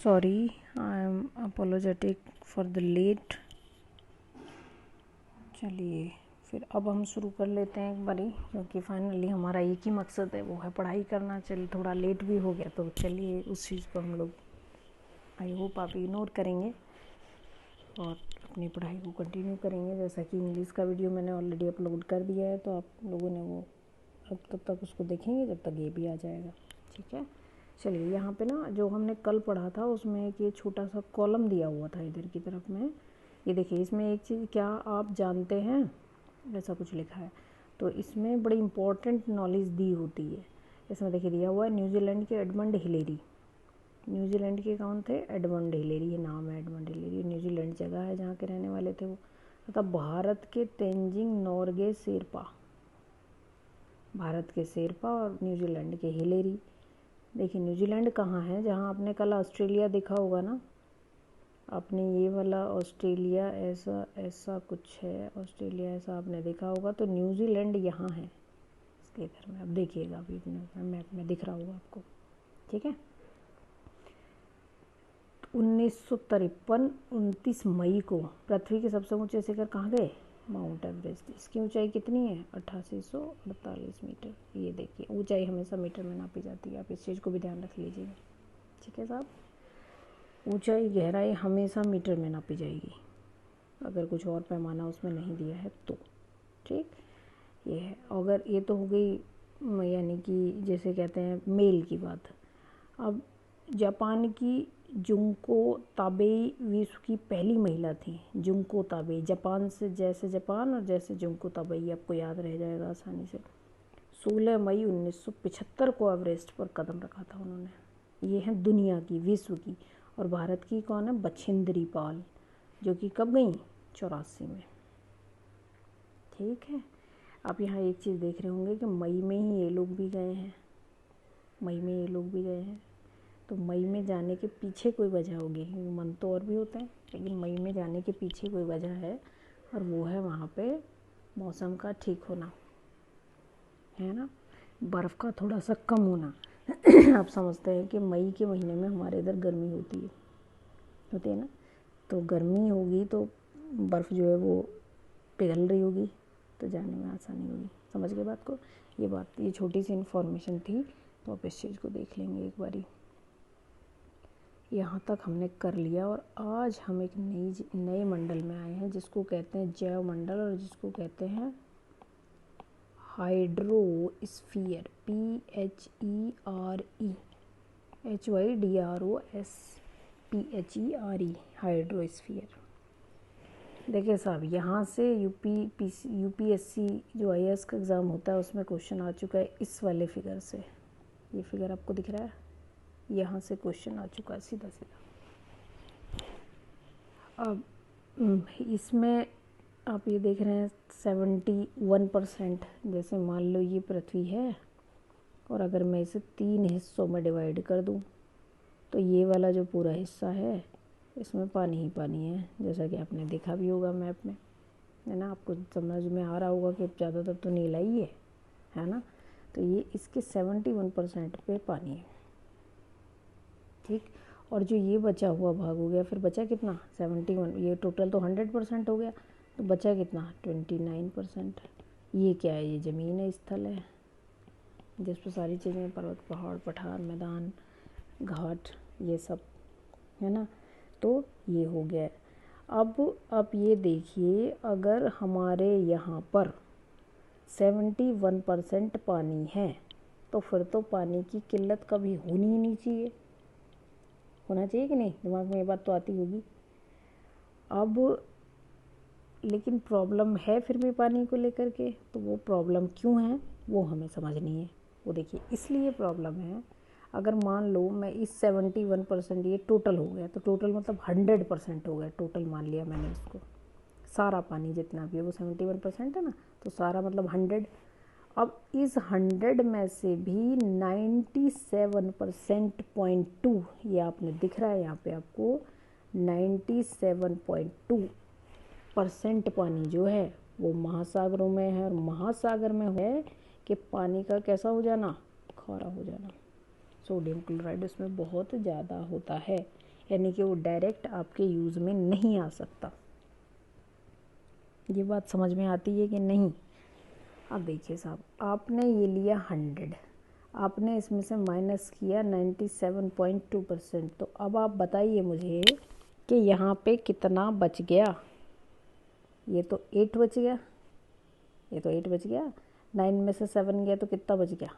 Sorry, I am apologetic for the late. चलिए फिर अब हम शुरू कर लेते हैं एक बारी, क्योंकि फाइनली हमारा एक ही मकसद है, वो है पढ़ाई करना। चलिए थोड़ा लेट भी हो गया तो चलिए उस चीज़ को हम लोग आई होप आप इग्नोर करेंगे और अपनी पढ़ाई को कंटिन्यू करेंगे। जैसा कि इंग्लिश का वीडियो मैंने ऑलरेडी अपलोड कर दिया है, तो आप लोगों ने वो अब तब तक उसको देखेंगे जब तक ये भी आ जाएगा। ठीक है, चलिए यहाँ पे ना जो हमने कल पढ़ा था उसमें एक ये छोटा सा कॉलम दिया हुआ था इधर की तरफ में। ये देखिए, इसमें एक चीज़, क्या आप जानते हैं, ऐसा कुछ लिखा है। तो इसमें बड़ी इंपॉर्टेंट नॉलेज दी होती है। इसमें देखिए दिया हुआ है न्यूजीलैंड के एडमंड हिलेरी। न्यूजीलैंड के कौन थे? Edmund Hillary. ये नाम है एडमंड हिलेरी, न्यूजीलैंड जगह है जहाँ के रहने वाले थे वो। तथा भारत के तेंजिंग नोर्गे शेरपा, भारत के शेरपा और न्यूजीलैंड के हिलेरी। देखिए न्यूजीलैंड कहाँ है? जहाँ आपने कल ऑस्ट्रेलिया देखा होगा ना, आपने ये वाला ऑस्ट्रेलिया ऐसा कुछ है, ऑस्ट्रेलिया ऐसा आपने देखा होगा, तो न्यूजीलैंड यहाँ है इसके इधर में। अब देखिएगा, अभी मैप में दिख रहा होगा आपको। ठीक है, 1953 29 मई को पृथ्वी के सबसे ऊंचे शिखर कहाँ गए? Mount Everest. इसकी ऊंचाई कितनी है? 8848 मीटर। ये देखिए, ऊंचाई हमेशा मीटर में नापी जाती है, आप इस चीज़ को भी ध्यान रख लीजिएगा। ठीक है साहब, ऊंचाई गहराई हमेशा मीटर में नापी जाएगी, अगर कुछ और पैमाना उसमें नहीं दिया है तो। ठीक, ये है। अगर ये तो हो गई यानी कि जैसे कहते हैं मेल की बात। अब जापान की जुंको ताबेई विश्व की पहली महिला थी। जुंको ताबेई, जापान से जैसे जापान और जैसे जुंको ताबेई, आपको याद रह जाएगा आसानी से। 16 मई 1975 को एवरेस्ट पर कदम रखा था उन्होंने। ये है दुनिया की, विश्व की। और भारत की कौन है? बछेंद्री पाल, जो कि कब गई? 84 में। ठीक है, आप यहाँ एक चीज़ देख रहे होंगे कि मई में ही ये लोग भी गए हैं, मई में ये लोग भी गए हैं। तो मई में जाने के पीछे कोई वजह होगी, मन तो और भी होता है, लेकिन मई में जाने के पीछे कोई वजह है, और वो है वहाँ पे मौसम का ठीक होना, है ना, बर्फ़ का थोड़ा सा कम होना। आप समझते हैं कि मई के महीने में हमारे इधर गर्मी होती है ना, तो गर्मी होगी तो बर्फ़ जो है वो पिघल रही होगी, तो जाने में आसानी होगी। समझ गए बात को? ये छोटी सी इन्फॉर्मेशन थी, तो आप इस चीज़ को देख लेंगे एक बारी। यहाँ तक हमने कर लिया, और आज हम एक नए मंडल में आए हैं जिसको कहते हैं जैव मंडल, और जिसको कहते हैं हाइड्रोस्फीयर। HYDROSPHERE, hydrosphere. देखिए साहब, यहाँ से यूपीएससी जो IAS का एग्ज़ाम होता है उसमें क्वेश्चन आ चुका है इस वाले फिगर से। ये फिगर आपको दिख रहा है, यहाँ से क्वेश्चन आ चुका है सीधा सीधा। अब इसमें आप ये देख रहे हैं 71%। जैसे मान लो ये पृथ्वी है, और अगर मैं इसे 3 हिस्सों में डिवाइड कर दूं, तो ये वाला जो पूरा हिस्सा है इसमें पानी ही पानी है, जैसा कि आपने देखा भी होगा मैप में, है ना। आपको समझ में आ रहा होगा कि ज़्यादातर तो नीला ही है ना। तो ये इसके 71% पे पानी है। ठीक, और जो ये बचा हुआ भाग हो गया, फिर बचा कितना? 71। ये टोटल तो 100% हो गया, तो बचा कितना? 29%। ये क्या है? ये ज़मीन है, स्थल है, जिस पर सारी चीज़ें, पर्वत, पहाड़, पठार, मैदान, घाट, ये सब, है ना। तो ये हो गया। अब आप ये देखिए, अगर हमारे यहाँ पर 71% पानी है, तो फिर तो पानी की किल्लत कभी होनी ही नहीं चाहिए। होना चाहिए कि नहीं? दिमाग में ये बात तो आती होगी। अब लेकिन प्रॉब्लम है फिर भी पानी को लेकर के, तो वो प्रॉब्लम क्यों है वो हमें समझनी है। वो देखिए, इसलिए प्रॉब्लम है, अगर मान लो मैं इस 71%, ये टोटल हो गया, तो टोटल मतलब 100% हो गया, टोटल मान लिया मैंने इसको, सारा पानी जितना भी है वो 71% है ना, तो सारा मतलब 100। अब इस 100 में से भी 97.2, ये आपने दिख रहा है यहाँ पे आपको, 97.2% पानी जो है वो महासागरों में है। और महासागर में है कि पानी का कैसा हो जाना? खारा हो जाना। सोडियम क्लोराइड उसमें बहुत ज़्यादा होता है। यानी कि वो डायरेक्ट आपके यूज़ में नहीं आ सकता। ये बात समझ में आती है कि नहीं? अब देखिए साहब, आपने ये लिया 100, आपने इसमें से माइनस किया 97.2%। तो अब आप बताइए मुझे कि यहाँ पे कितना बच गया। ये तो 8 बच गया, ये तो 8 बच गया। 9 में से 7 गया तो कितना बच गया?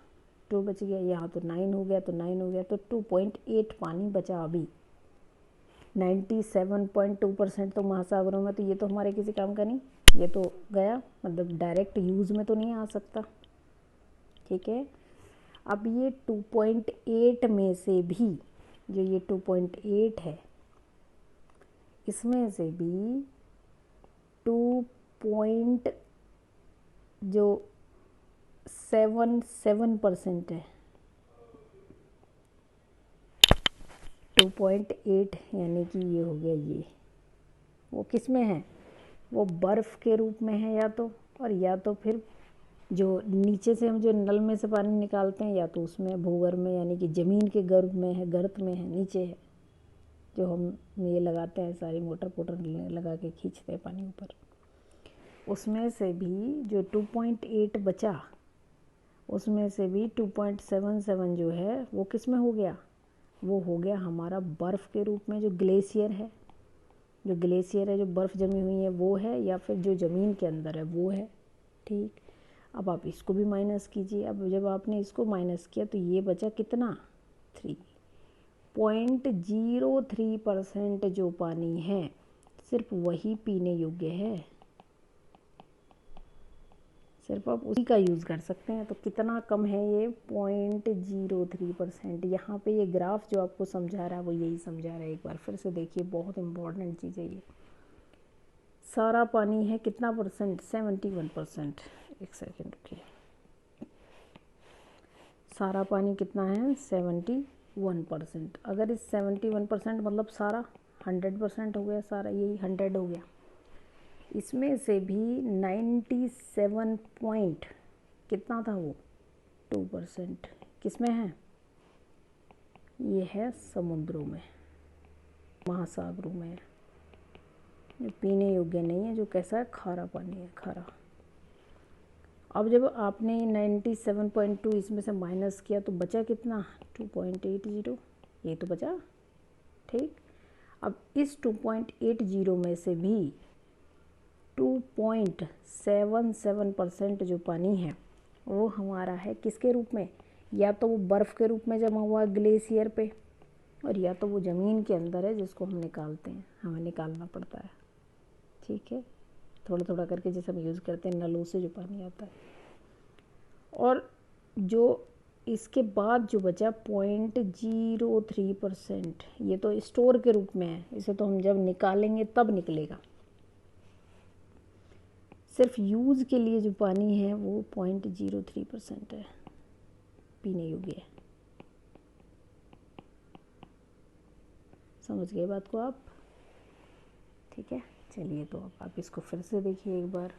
2 बच गया। यहाँ तो 9 हो गया, तो 9 हो गया, तो 2.8 पानी बचा अभी। 97.2% तो महासागरों में, तो ये तो हमारे किसी काम का नहीं, ये तो गया, मतलब डायरेक्ट यूज़ में तो नहीं आ सकता। ठीक है, अब ये 2.8 में से भी, जो ये 2.8 है, इसमें से भी 2.77% है। 2.8 यानी कि ये हो गया, ये वो किस में है? वो बर्फ़ के रूप में है या तो, और या तो फिर जो नीचे से हम जो नल में से पानी निकालते हैं, या तो उसमें भूगर्भ में, यानी कि ज़मीन के गर्भ में है, गर्त में है, नीचे है, जो हम ये लगाते हैं, सारी मोटर लगा के खींचते हैं पानी ऊपर। उसमें से भी जो 2.8 बचा, उसमें से भी 2.77 जो है वो किस में हो गया? वो हो गया हमारा बर्फ़ के रूप में, जो ग्लेशियर है, जो ग्लेशियर है, जो बर्फ़ जमी हुई है वो है, या फिर जो ज़मीन के अंदर है वो है। ठीक, अब आप इसको भी माइनस कीजिए। अब जब आपने इसको माइनस किया तो ये बचा कितना? 3.03% जो पानी है सिर्फ वही पीने योग्य है, सिर्फ आप उसी का यूज़ कर सकते हैं। तो कितना कम है ये? 0.03%। यहाँ पे ये ग्राफ जो आपको समझा रहा है वो यही समझा रहा है। एक बार फिर से देखिए, बहुत इम्पोर्टेंट चीज़ है ये। सारा पानी है कितना परसेंट? 71%। एक सेकेंड रुकिए, सारा पानी कितना है? 71%। अगर इस 71% मतलब सारा 100% हो गया, सारा यही 100 हो गया। इसमें से भी 97 पॉइंट कितना था वो? 2% किस में है? ये है समुद्रों में, महासागरों में है, जो पीने योग्य नहीं है, जो कैसा है? खारा पानी है, खारा। अब जब आपने 97.2 इसमें से माइनस किया तो बचा कितना? 2.80, ये तो बचा। ठीक, अब इस 2.80 में से भी 2.77% जो पानी है वो हमारा है किसके रूप में? या तो वो बर्फ़ के रूप में जमा हुआ ग्लेशियर पे, और या तो वो ज़मीन के अंदर है, जिसको हम निकालते हैं, हमें निकालना पड़ता है। ठीक है, थोड़ा थोड़ा करके जैसे हम यूज़ करते हैं नलों से जो पानी आता है। और जो इसके बाद जो बचा 0.03%, ये तो स्टोर के रूप में है, इसे तो हम जब निकालेंगे तब निकलेगा। सिर्फ यूज़ के लिए जो पानी है वो 0.03% है, पीने योग्य है। समझ गए बात को आप? ठीक है, चलिए तो अब आप इसको फिर से देखिए एक बार।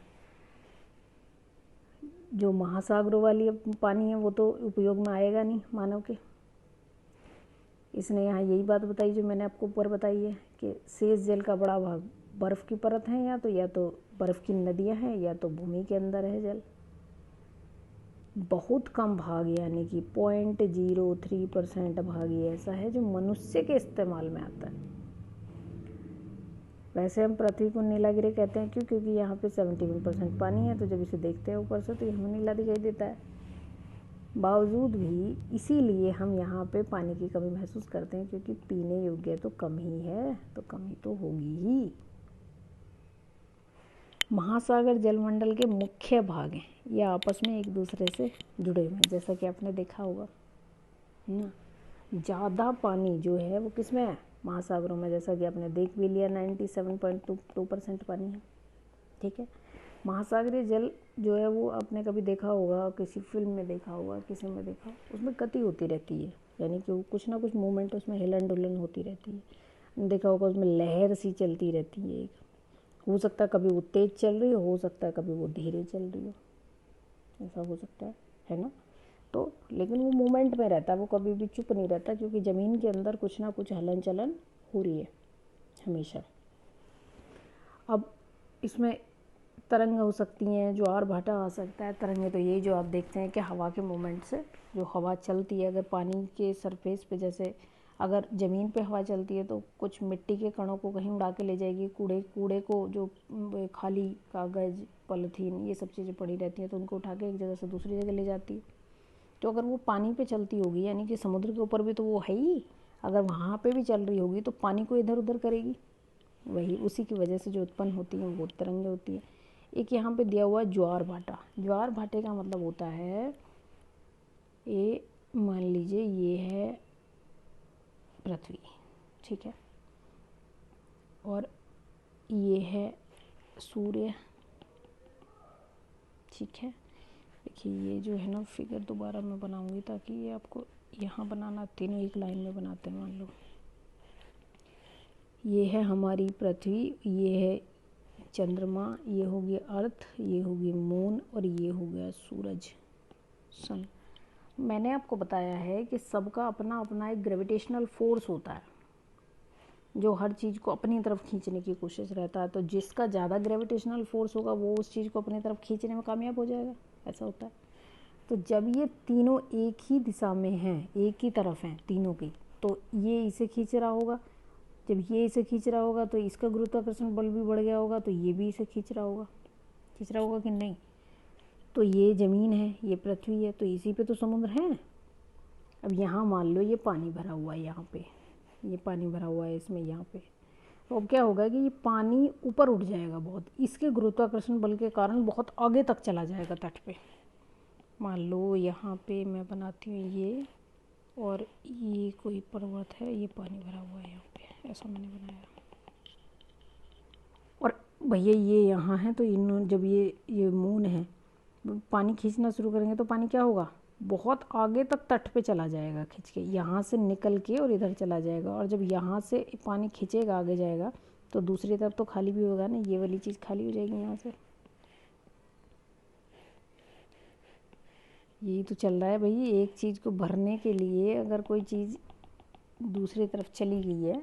जो महासागरों वाली पानी है वो तो उपयोग में आएगा नहीं मानव के। इसने यहाँ यही बात बताई जो मैंने आपको ऊपर बताई है कि शेष जल का बड़ा भाग बर्फ़ की परत है, या तो बर्फ़ की नदियाँ हैं, या तो भूमि के अंदर है जल। बहुत कम भाग, यानी कि 0.03% भाग ही ऐसा है जो मनुष्य के इस्तेमाल में आता है। वैसे हम पृथ्वी को नीला ग्रह कहते हैं, क्यों? क्योंकि यहाँ पे 71% पानी है, तो जब इसे देखते हैं ऊपर से तो ये हमें नीला दिखाई देता है। बावजूद भी इसीलिए हम यहाँ पे पानी की कमी महसूस करते हैं, क्योंकि पीने योग्य तो कम ही है, तो कमी तो होगी ही। महासागर जलमंडल के मुख्य भाग हैं, ये आपस में एक दूसरे से जुड़े हुए हैं, जैसा कि आपने देखा होगा ना। ज़्यादा पानी जो है वो किस में है? महासागरों में, जैसा कि आपने देख भी लिया, 97.2% पानी है। ठीक है, महासागरीय जल जो है वो आपने कभी देखा होगा, किसी फिल्म में देखा होगा, किसी में देखा, उसमें गति होती रहती है, यानी कि कुछ ना कुछ मूवमेंट उसमें हिलन डुलन होती रहती है। देखा होगा उसमें लहर सी चलती रहती है एक, हो सकता है कभी वो तेज़ चल रही हो सकता है कभी वो धीरे चल रही हो, ऐसा हो सकता है ना। तो लेकिन वो मूवमेंट में रहता है, वो कभी भी चुप नहीं रहता, क्योंकि ज़मीन के अंदर कुछ ना कुछ हलन चलन हो रही है हमेशा। अब इसमें तरंग हो सकती हैं, ज्वार भाटा आ सकता है। तरंगें तो यही जो आप देखते हैं कि हवा के मोमेंट से जो हवा चलती है, अगर पानी के सरफेस पे, जैसे अगर ज़मीन पे हवा चलती है तो कुछ मिट्टी के कणों को कहीं उड़ा के ले जाएगी, कूड़े को, जो खाली कागज़, पॉलीथीन, ये सब चीज़ें पड़ी रहती हैं तो उनको उठा के एक जगह से दूसरी जगह ले जाती है। तो अगर वो पानी पे चलती होगी, यानी कि समुद्र के ऊपर भी तो वो है ही, अगर वहाँ पे भी चल रही होगी तो पानी को इधर उधर करेगी। वही उसी की वजह से जो उत्पन्न होती हैं वो तरंगें होती हैं। एक यहाँ पे दिया हुआ है ज्वार भाटा। ज्वार भाटे का मतलब होता है, ये मान लीजिए ये है पृथ्वी, ठीक है, और ये है सूर्य, ठीक है। देखिए ये जो है ना फिगर दोबारा मैं बनाऊंगी ताकि ये आपको यहाँ बनाना, तीनों एक लाइन में बनाते हैं। मान लो ये है हमारी पृथ्वी, ये है चंद्रमा, ये हो गया अर्थ, ये हो गई मून, और ये हो गया सूरज, सन। मैंने आपको बताया है कि सबका अपना अपना एक ग्रेविटेशनल फोर्स होता है जो हर चीज़ को अपनी तरफ खींचने की कोशिश रहता है। तो जिसका ज़्यादा ग्रेविटेशनल फोर्स होगा वो उस चीज़ को अपनी तरफ खींचने में कामयाब हो जाएगा, ऐसा होता है। तो जब ये तीनों एक ही दिशा में हैं, एक ही तरफ हैं तीनों की, तो ये इसे खींच रहा होगा। जब ये इसे खींच रहा होगा तो इसका गुरुत्वाकर्षण बल भी बढ़ गया होगा, तो ये भी इसे खींच रहा होगा कि नहीं। तो ये ज़मीन है, ये पृथ्वी है, तो इसी पे तो समुद्र है। अब यहाँ मान लो ये पानी भरा हुआ है, यहाँ पे ये पानी भरा हुआ है इसमें, यहाँ पे, तो अब क्या होगा कि ये पानी ऊपर उठ जाएगा बहुत, इसके गुरुत्वाकर्षण बल के कारण बहुत आगे तक चला जाएगा तट पे। मान लो यहाँ पे मैं बनाती हूँ ये, और ये कोई पर्वत है, ये पानी भरा हुआ है यहाँ पे, ऐसा मैंने बनाया। और भैया ये यहाँ है, तो इन जब ये मून है, पानी खींचना शुरू करेंगे तो पानी क्या होगा, बहुत आगे तक तट पे चला जाएगा खींच के, यहाँ से निकल के और इधर चला जाएगा। और जब यहाँ से पानी खींचेगा आगे जाएगा तो दूसरी तरफ तो खाली भी होगा ना, ये वाली चीज़ खाली हो जाएगी यहाँ से। यही तो चल रहा है भाई, एक चीज़ को भरने के लिए अगर कोई चीज़ दूसरी तरफ चली गई है।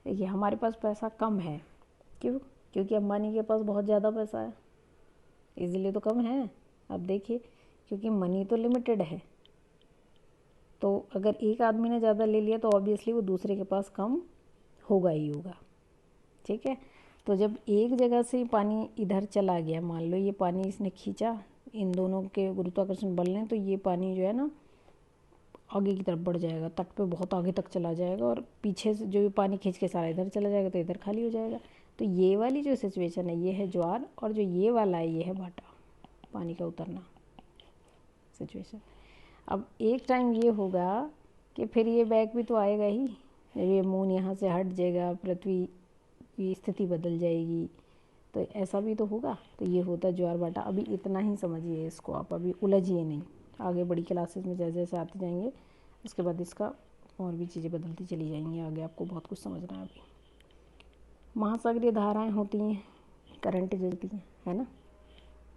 देखिए हमारे पास पैसा कम है, क्यों? क्योंकि अंबानी के पास बहुत ज़्यादा पैसा है, इसलिए तो कम है। अब देखिए, क्योंकि मनी तो लिमिटेड है, तो अगर एक आदमी ने ज़्यादा ले लिया तो ऑब्वियसली वो दूसरे के पास कम होगा ही होगा, ठीक है। तो जब एक जगह से पानी इधर चला गया, मान लो ये पानी इसने खींचा इन दोनों के गुरुत्वाकर्षण बल ने, तो ये पानी जो है ना आगे की तरफ बढ़ जाएगा, तट पे बहुत आगे तक चला जाएगा, और पीछे से जो पानी खींच के सारा इधर चला जाएगा तो इधर खाली हो जाएगा। तो ये वाली जो सिचुएशन है ये है ज्वार, और जो ये वाला है ये है भाटा, पानी का उतरना सिचुएशन। अब एक टाइम ये होगा कि फिर ये बैक भी तो आएगा ही, जब ये मून यहाँ से हट जाएगा, पृथ्वी की स्थिति बदल जाएगी, तो ऐसा भी तो होगा। तो ये होता है ज्वार भाटा। अभी इतना ही समझिए इसको, आप अभी उलझिए नहीं, आगे बड़ी क्लासेस में जैसे जैसे आते जाएंगे उसके बाद इसका और भी चीज़ें बदलती चली जाएंगी, आगे आपको बहुत कुछ समझना है। अभी महासागरीय धाराएं होती हैं, करंट चलती है ना,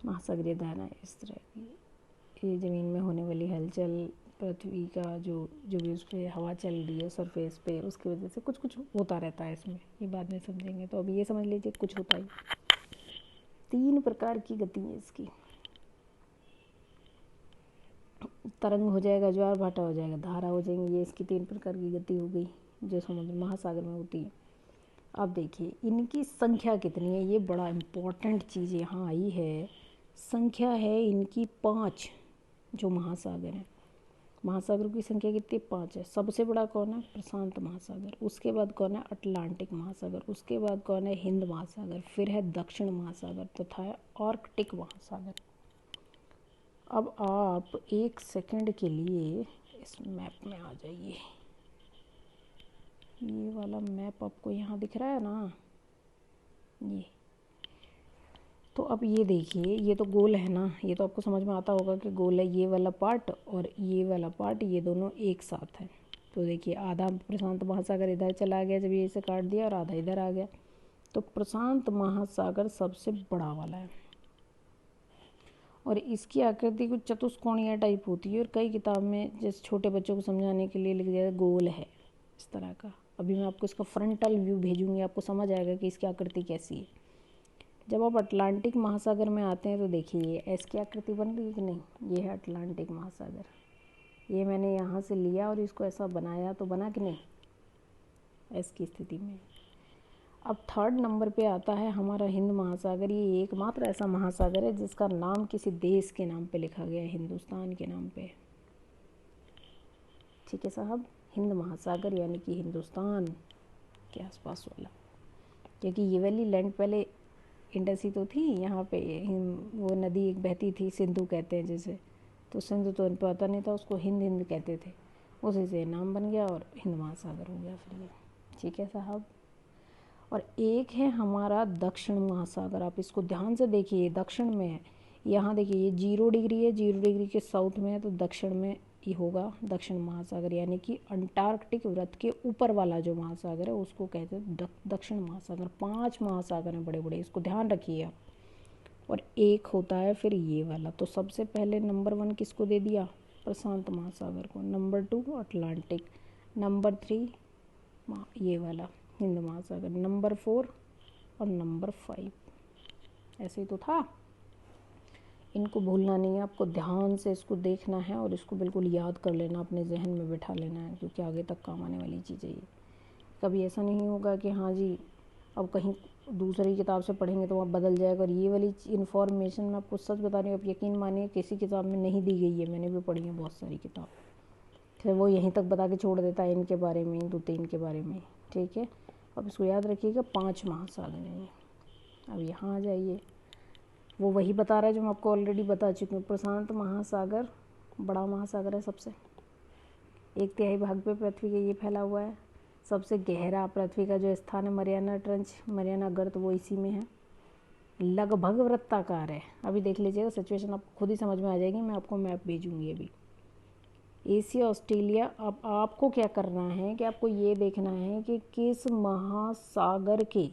महासागरीय धाराएं इस तरह की, ये ज़मीन में होने वाली हलचल, पृथ्वी का जो भी उस पर हवा चल रही है सरफेस पे, उसकी वजह से कुछ कुछ होता रहता है इसमें, ये बाद में समझेंगे। तो अभी ये समझ लीजिए कुछ होता ही। 3 प्रकार की गति है इसकी, तरंग हो जाएगा, ज्वार भाटा हो जाएगा, धारा हो जाएंगी, ये इसकी 3 प्रकार की गति हो गई जो समुद्र महासागर में होती है। अब देखिए इनकी संख्या कितनी है, ये बड़ा इम्पोर्टेंट चीज़ यहाँ आई है। संख्या है इनकी 5, जो महासागर हैं। महासागरों की संख्या कितनी, 5 है। सबसे बड़ा कौन है, प्रशांत महासागर, उसके बाद कौन है, अटलांटिक महासागर, उसके बाद कौन है, हिंद महासागर, फिर है दक्षिण महासागर तथा है आर्कटिक महासागर। अब आप एक सेकंड के लिए इस मैप में आ जाइए, ये वाला मैप आपको यहाँ दिख रहा है ना, ये। तो अब ये देखिए, ये तो गोल है ना, ये तो आपको समझ में आता होगा कि गोल है, ये वाला पार्ट और ये वाला पार्ट, ये दोनों एक साथ हैं। तो देखिए आधा प्रशांत महासागर इधर चला गया जब ये इसे काट दिया, और आधा इधर आ गया। तो प्रशांत महासागर सबसे बड़ा वाला है, और इसकी आकृति कुछ चतुष्कोणीय टाइप होती है, और कई किताब में जैसे छोटे बच्चों को समझाने के लिए लिख दिया गोल है इस तरह का, अभी मैं आपको इसका फ्रंटल व्यू भेजूंगी, आपको समझ आएगा कि इसकी आकृति कैसी है। जब आप अटलांटिक महासागर में आते हैं तो देखिए ये एस की आकृति बन रही है कि नहीं, ये है अटलांटिक महासागर। ये मैंने यहाँ से लिया और इसको ऐसा बनाया तो बना कि नहीं, एस की स्थिति में। अब थर्ड नंबर पे आता है हमारा हिंद महासागर। ये एकमात्र ऐसा महासागर है जिसका नाम किसी देश के नाम पे लिखा गया है, हिंदुस्तान के नाम पे। ठीक है साहब, हिंद महासागर यानी कि हिंदुस्तान के आसपास वाला, क्योंकि ये वाली लैंड पहले इंडस ही तो थी, यहाँ पे वो नदी एक बहती थी, सिंधु कहते हैं जिसे, तो सिंधु तो इन पर आता नहीं था, उसको हिंद हिंद कहते थे, उसी से नाम बन गया और हिंद महासागर हो गया फिर ये। ठीक है साहब। और एक है हमारा दक्षिण महासागर, आप इसको ध्यान से देखिए, दक्षिण में है। यहाँ देखिए ये 0 डिग्री है, 0 डिग्री के साउथ में है, तो दक्षिण में ये होगा दक्षिण महासागर, यानी कि अंटार्कटिक वृत्त के ऊपर वाला जो महासागर है उसको कहते हैं दक्षिण महासागर। 5 महासागर हैं बड़े बड़े, इसको ध्यान रखिए आप। और एक होता है फिर ये वाला, तो सबसे पहले नंबर 1 किसको दे दिया, प्रशांत महासागर को, नंबर 2 अटलांटिक, नंबर 3 ये वाला हिंद महासागर, नंबर 4 और नंबर 5। ऐसे ही तो था। इनको भूलना नहीं है, आपको ध्यान से इसको देखना है और इसको बिल्कुल याद कर लेना, अपने जहन में बिठा लेना है, क्योंकि आगे तक काम आने वाली चीज़ें ये। कभी ऐसा नहीं होगा कि हाँ जी अब कहीं दूसरी किताब से पढ़ेंगे तो वहाँ बदल जाएगा। और ये वाली इन्फॉर्मेशन मैं आपको सच बता रही हूँ, आप यकीन मानिए किसी किताब में नहीं दी गई है, मैंने भी पढ़ी है बहुत सारी किताब, फिर वो यहीं तक बता के छोड़ देता है इनके बारे में, इन 2-3 के बारे में। ठीक है, अब इसको याद रखिएगा, 5 महासागर हैं। अब यहाँ आ जाइए, वो वही बता रहा है जो मैं आपको ऑलरेडी बता चुकी हूँ। प्रशांत महासागर बड़ा महासागर है सबसे, 1/3 भाग पे पृथ्वी के ये फैला हुआ है। सबसे गहरा पृथ्वी का जो स्थान है मरियाना ट्रंच, मरियाना गर्त, वो इसी में है। लगभग वृत्ताकार है। अभी देख लीजिएगा, सिचुएशन आपको खुद ही समझ में आ जाएगी, मैं आपको मैप भेजूंगी अभी। Asia, Australia. अब आपको क्या करना है कि आपको ये देखना है कि किस महासागर के,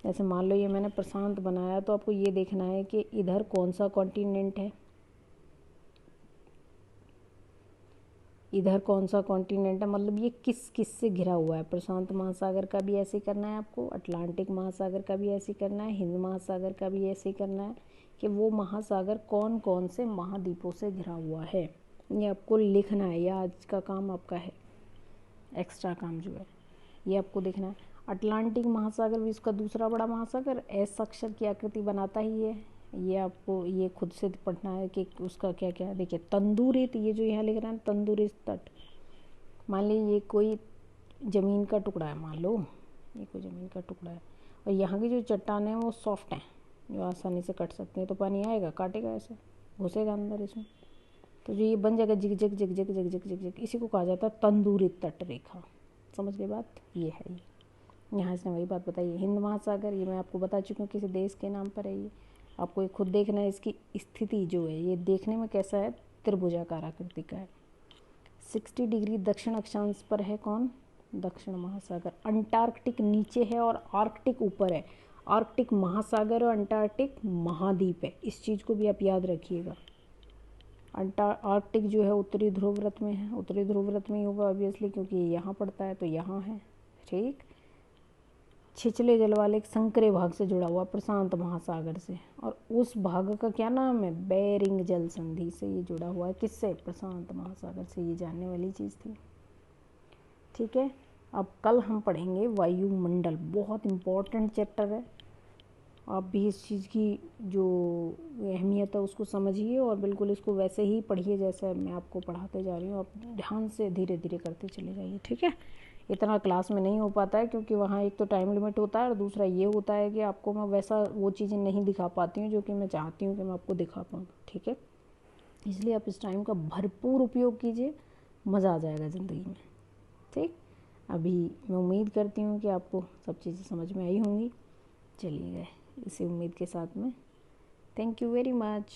जैसे मान लो ये मैंने प्रशांत बनाया, तो आपको ये देखना है कि इधर कौन सा कॉन्टिनेंट है, इधर कौन सा कॉन्टिनेंट है, मतलब ये किस किस से घिरा हुआ है। प्रशांत महासागर का भी ऐसे करना है आपको, अटलांटिक महासागर का भी ऐसे करना है, हिंद महासागर का भी ऐसे करना है कि वो महासागर कौन कौन से महाद्वीपों से घिरा हुआ है, ये आपको लिखना है। यह आज का काम आपका है, एक्स्ट्रा काम जो है ये आपको देखना है। अटलांटिक महासागर भी इसका दूसरा बड़ा महासागर एस अक्षर की आकृति बनाता ही है, ये आपको ये खुद से पढ़ना है कि उसका क्या क्या है। देखिए तंदूरित, ये जो यहाँ लिख रहा है तंदूरित तट, मान लीजिए ये कोई ज़मीन का टुकड़ा है, मान लो ये कोई ज़मीन का टुकड़ा है, और यहाँ की जो चट्टान है वो सॉफ्ट हैं, जो आसानी से कट सकते हैं, तो पानी आएगा काटेगा, ऐसे घुसेगा अंदर इसमें, तो जो ये बन जाएगा जिग जग जिग जग जिग जग जिग जग, इसी को कहा जाता है तंदूरित तट रेखा। समझ गए बात, ये है ये। यहाँ इसने वही बात बताई है। हिंद महासागर ये मैं आपको बता चुकी हूँ किसी देश के नाम पर है ये, आपको ये खुद देखना है। इसकी स्थिति जो है ये देखने में कैसा है, त्रिभुजाकार आकृति का है। 60 डिग्री दक्षिण अक्षांश पर है कौन, दक्षिण महासागर। अंटार्कटिक नीचे है और आर्कटिक ऊपर है। आर्कटिक महासागर और अंटार्कटिक महाद्वीप है, इस चीज़ को भी आप याद रखिएगा। आर्कटिक जो है उत्तरी ध्रुव व्रत में है, उत्तरी ध्रुव व्रत में ही होगा ऑब्वियसली, क्योंकि यहाँ पड़ता है तो यहाँ है। ठीक, छिछले जल वाले एक संकरे भाग से जुड़ा हुआ प्रशांत महासागर से, और उस भाग का क्या नाम है, बेरिंग जल संधि से ये जुड़ा हुआ है, किससे, प्रशांत महासागर से। ये जानने वाली चीज़ थी। ठीक है, अब कल हम पढ़ेंगे वायुमंडल, बहुत इम्पोर्टेंट चैप्टर है। आप भी इस चीज़ की जो अहमियत है उसको समझिए और बिल्कुल इसको वैसे ही पढ़िए जैसे मैं आपको पढ़ाते जा रही हूँ। आप ध्यान से धीरे धीरे करते चले जाइए। ठीक है, इतना क्लास में नहीं हो पाता है क्योंकि वहाँ एक तो टाइम लिमिट होता है और दूसरा ये होता है कि आपको मैं वैसा वो चीज़ें नहीं दिखा पाती हूँ जो कि मैं चाहती हूँ कि मैं आपको दिखा पाऊँ। ठीक है, इसलिए आप इस टाइम का भरपूर उपयोग कीजिए, मज़ा आ जाएगा ज़िंदगी में। ठीक, अभी मैं उम्मीद करती हूँ कि आपको सब चीज़ें समझ में आई होंगी। चलिए गए इसी उम्मीद के साथ में, थैंक यू वेरी मच।